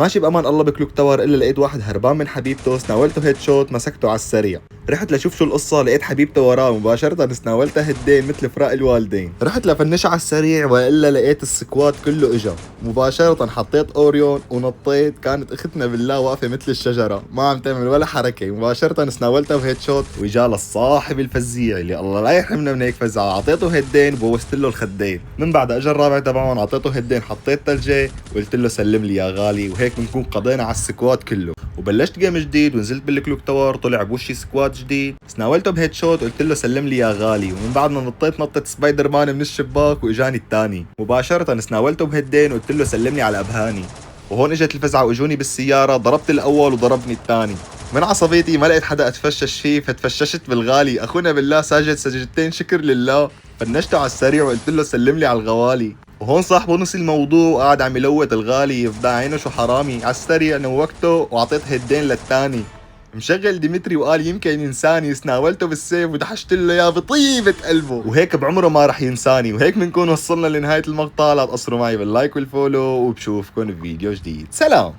ماشي بامان الله بكلوك تاور الا لقيت واحد هربان من حبيبته، سناولته هيد شوت مسكته على السريع. رحت لشوف شو القصة، لقيت حبيبته وراه مباشرة، سناولته هدين مثل فراق الوالدين. رحت لفنش على السريع والا لقيت السكواد كله اجا. مباشرة حطيت اوريون ونطيت، كانت اختنا بالله واقفة مثل الشجرة ما عم تعمل ولا حركة. مباشرة سناولته بهيد شوت وجا للصاحب الفزيع اللي الله لا يحرمنا من هيك فزعة، اعطيته هدين وبوست له الخدين. من بعد اجى الرابع تبعهم اعطيته هدين، حطيت ثلجة وقلت له سلم لي يا غالي، وهيك بنكون قضينا على السكواد كله. وبلشت جيم جديد ونزلت بالكلوك تاور، طلع بوشي سكواد جديد، سناولته بهيد شوت قلت له سلم لي يا غالي. ومن بعد ما نطيت نطة سبايدر مان من الشباك واجاني الثاني. مباشرة سناولته بهدين وقلت له سلمني على ابهاني. وهون اجت الفزعة واجوني بالسيارة، ضربت الاول وضربني الثاني. من عصبيتي ما لقيت حدا اتفشش فيه، فتفششت بالغالي، اخونا بالله ساجد سجدتين شكر لله. فنشته على السريع وقلت له سلم لي على الغوالي. وهون صاحبه نسي الموضوع وقاعد عم يلوت الغالي، يفضى عينه شو حرامي. على السريع نوكته واعطيت هدين للثاني. مشغل ديمتري وقال يمكن ينساني، سناولته بالسيف ودحشت له اياه بطيبة قلبه، وهيك بعمره ما رح ينساني. وهيك بنكون وصلنا لنهاية المقطع. لا تقصروا معي باللايك والفولو، وبشوفكن بفيديو جديد. سلام.